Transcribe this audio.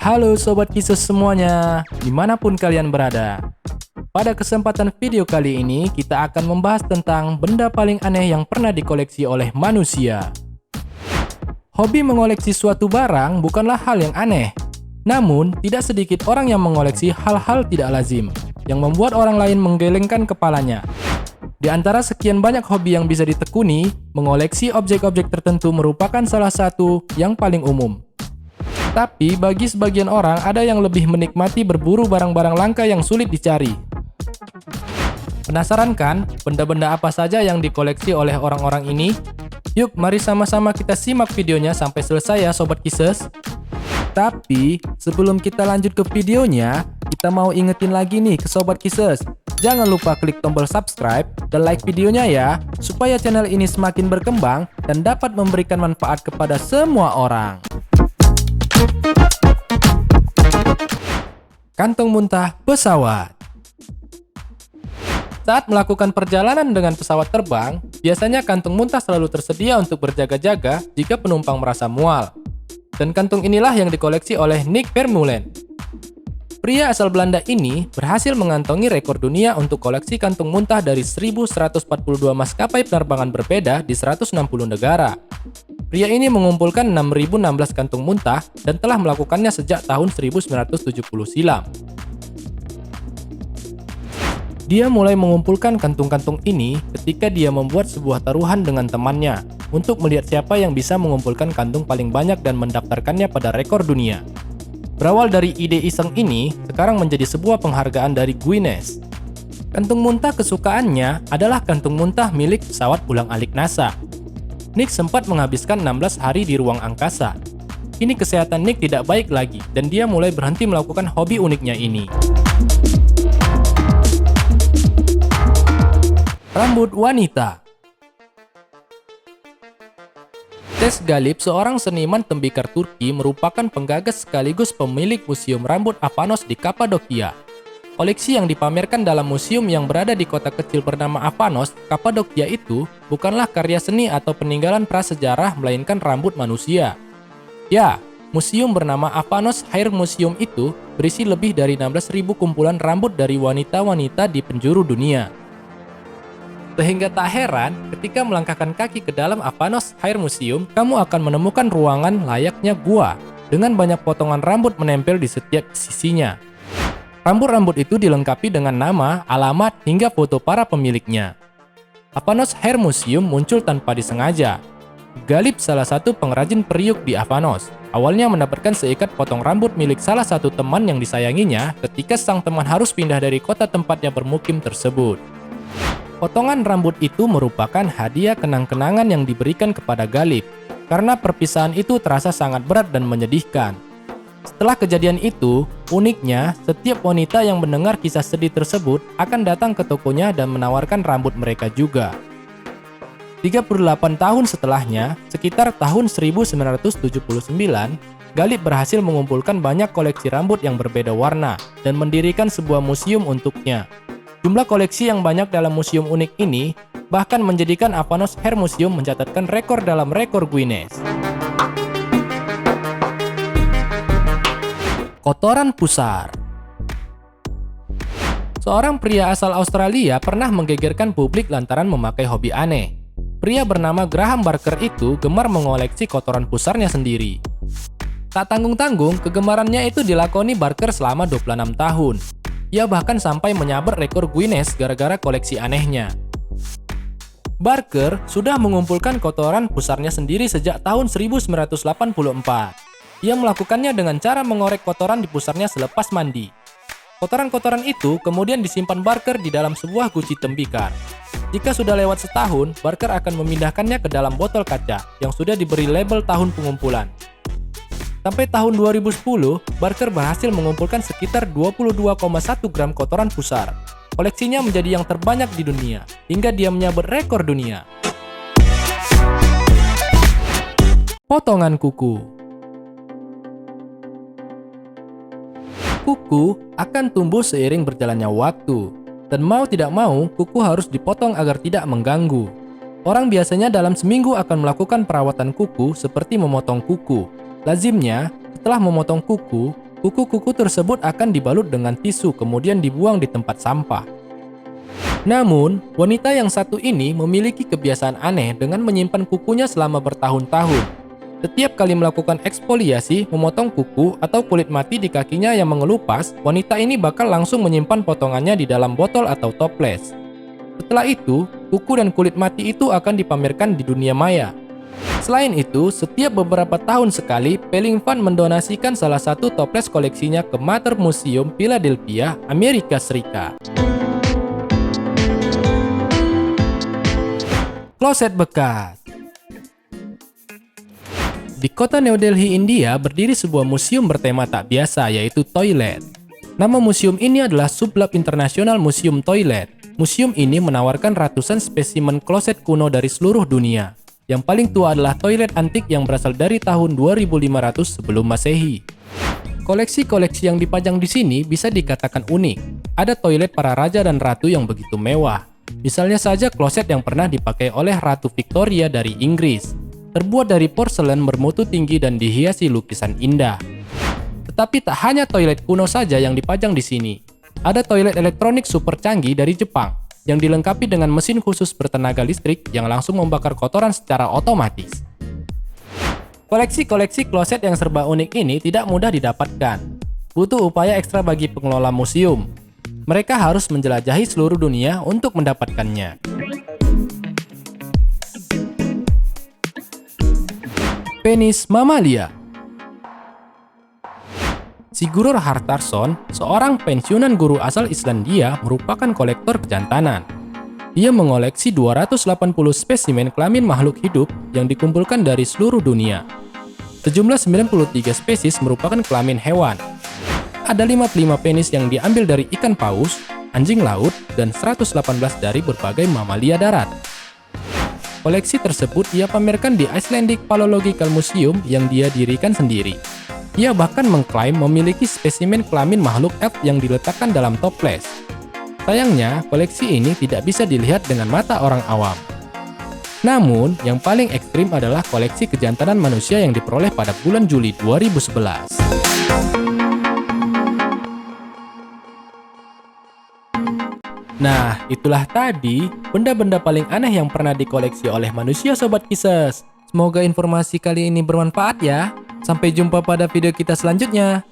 Halo Sobat Kisses semuanya, dimanapun kalian berada. Pada kesempatan video kali ini, kita akan membahas tentang benda paling aneh yang pernah dikoleksi oleh manusia. Hobi mengoleksi suatu barang bukanlah hal yang aneh. Namun, tidak sedikit orang yang mengoleksi hal-hal tidak lazim, yang membuat orang lain menggelengkan kepalanya. Di antara sekian banyak hobi yang bisa ditekuni, mengoleksi objek-objek tertentu merupakan salah satu yang paling umum. Tapi bagi sebagian orang ada yang lebih menikmati berburu barang-barang langka yang sulit dicari. Penasaran kan benda-benda apa saja yang dikoleksi oleh orang-orang ini? Yuk mari sama-sama kita simak videonya sampai selesai ya Sobat Kisses. Tapi sebelum kita lanjut ke videonya, kita mau ingetin lagi nih ke Sobat Kisses. Jangan lupa klik tombol subscribe dan like videonya ya, supaya channel ini semakin berkembang dan dapat memberikan manfaat kepada semua orang. Kantung muntah pesawat. Saat melakukan perjalanan dengan pesawat terbang, biasanya kantung muntah selalu tersedia untuk berjaga-jaga jika penumpang merasa mual. Dan kantung inilah yang dikoleksi oleh Nick Vermeulen. Pria asal Belanda ini berhasil mengantongi rekor dunia untuk koleksi kantung muntah dari 1142 maskapai penerbangan berbeda di 160 negara. Pria ini mengumpulkan 6.016 kantung muntah dan telah melakukannya sejak tahun 1970 silam. Dia mulai mengumpulkan kantung-kantung ini ketika dia membuat sebuah taruhan dengan temannya untuk melihat siapa yang bisa mengumpulkan kantung paling banyak dan mendaftarkannya pada rekor dunia. Berawal dari ide iseng ini, sekarang menjadi sebuah penghargaan dari Guinness. Kantung muntah kesukaannya adalah kantung muntah milik pesawat ulang-alik NASA. Nick sempat menghabiskan 16 hari di ruang angkasa. Kini kesehatan Nick tidak baik lagi dan dia mulai berhenti melakukan hobi uniknya ini. Rambut wanita. Tez Galip, seorang seniman tembikar Turki, merupakan penggagas sekaligus pemilik Museum Rambut Avanos di Kapadokia. Koleksi yang dipamerkan dalam museum yang berada di kota kecil bernama Avanos, Kapadokia itu bukanlah karya seni atau peninggalan prasejarah melainkan rambut manusia. Ya, museum bernama Avanos Hair Museum itu berisi lebih dari 16.000 kumpulan rambut dari wanita-wanita di penjuru dunia. Sehingga tak heran ketika melangkahkan kaki ke dalam Avanos Hair Museum, kamu akan menemukan ruangan layaknya gua dengan banyak potongan rambut menempel di setiap sisinya. Rambut-rambut itu dilengkapi dengan nama, alamat, hingga foto para pemiliknya. Avanos Hair Museum muncul tanpa disengaja. Galip, salah satu pengrajin periuk di Avanos, awalnya mendapatkan seikat potong rambut milik salah satu teman yang disayanginya ketika sang teman harus pindah dari kota tempatnya bermukim tersebut. Potongan rambut itu merupakan hadiah kenang-kenangan yang diberikan kepada Galip, karena perpisahan itu terasa sangat berat dan menyedihkan. Setelah kejadian itu, uniknya, setiap wanita yang mendengar kisah sedih tersebut akan datang ke tokonya dan menawarkan rambut mereka juga. 38 tahun setelahnya, sekitar tahun 1979, Galip berhasil mengumpulkan banyak koleksi rambut yang berbeda warna dan mendirikan sebuah museum untuknya. Jumlah koleksi yang banyak dalam museum unik ini bahkan menjadikan Avanos Hair Museum mencatatkan rekor dalam rekor Guinness. Kotoran pusar. Seorang pria asal Australia pernah menggegerkan publik lantaran memakai hobi aneh. Pria bernama Graham Barker itu gemar mengoleksi kotoran pusarnya sendiri. Tak tanggung-tanggung, kegemarannya itu dilakoni Barker selama 26 tahun. Ia bahkan sampai menyabet rekor Guinness gara-gara koleksi anehnya. Barker sudah mengumpulkan kotoran pusarnya sendiri sejak tahun 1984. Ia melakukannya dengan cara mengorek kotoran di pusarnya selepas mandi. Kotoran-kotoran itu kemudian disimpan Barker di dalam sebuah guci tembikar. Jika sudah lewat setahun, Barker akan memindahkannya ke dalam botol kaca yang sudah diberi label tahun pengumpulan. Sampai tahun 2010, Barker berhasil mengumpulkan sekitar 22,1 gram kotoran pusar. Koleksinya menjadi yang terbanyak di dunia, hingga dia menyabet rekor dunia. Potongan kuku. Kuku akan tumbuh seiring berjalannya waktu, dan mau tidak mau, kuku harus dipotong agar tidak mengganggu. Orang biasanya dalam seminggu akan melakukan perawatan kuku seperti memotong kuku. Lazimnya, setelah memotong kuku, Kuku-kuku tersebut akan dibalut dengan tisu kemudian dibuang di tempat sampah. Namun, wanita yang satu ini memiliki kebiasaan aneh dengan menyimpan kukunya selama bertahun-tahun. Setiap kali melakukan eksfoliasi, memotong kuku atau kulit mati di kakinya yang mengelupas, wanita ini bakal langsung menyimpan potongannya di dalam botol atau toples. Setelah itu, kuku dan kulit mati itu akan dipamerkan di dunia maya. Selain itu, setiap beberapa tahun sekali, Pellingvan mendonasikan salah satu toples koleksinya ke Mather Museum, Philadelphia, Amerika Serikat. Kloset bekas. Di kota New Delhi, India, berdiri sebuah museum bertema tak biasa, yaitu toilet. Nama museum ini adalah Sublab International Museum Toilet. Museum ini menawarkan ratusan spesimen kloset kuno dari seluruh dunia. Yang paling tua adalah toilet antik yang berasal dari tahun 2500 sebelum Masehi. Koleksi-koleksi yang dipajang di sini bisa dikatakan unik. Ada toilet para raja dan ratu yang begitu mewah. Misalnya saja kloset yang pernah dipakai oleh Ratu Victoria dari Inggris. Terbuat dari porselen bermutu tinggi dan dihiasi lukisan indah. Tetapi tak hanya toilet kuno saja yang dipajang di sini. Ada toilet elektronik super canggih dari Jepang yang dilengkapi dengan mesin khusus bertenaga listrik yang langsung membakar kotoran secara otomatis. Koleksi-koleksi kloset yang serba unik ini tidak mudah didapatkan. Butuh upaya ekstra bagi pengelola museum. Mereka harus menjelajahi seluruh dunia untuk mendapatkannya. Penis mamalia. Sigurður Hartarson, seorang pensiunan guru asal Islandia, merupakan kolektor kejantanan. Dia mengoleksi 280 spesimen kelamin makhluk hidup yang dikumpulkan dari seluruh dunia. Sejumlah 93 spesies merupakan kelamin hewan. Ada 55 penis yang diambil dari ikan paus, anjing laut, dan 118 dari berbagai mamalia darat. Koleksi tersebut ia pamerkan di Icelandic Phallological Museum yang dia dirikan sendiri. Ia bahkan mengklaim memiliki spesimen kelamin makhluk elf yang diletakkan dalam toples. Sayangnya, koleksi ini tidak bisa dilihat dengan mata orang awam. Namun, yang paling ekstrim adalah koleksi kejantanan manusia yang diperoleh pada bulan Juli 2011. Nah, itulah tadi benda-benda paling aneh yang pernah dikoleksi oleh manusia Sobat Kisses. Semoga informasi kali ini bermanfaat ya. Sampai jumpa pada video kita selanjutnya.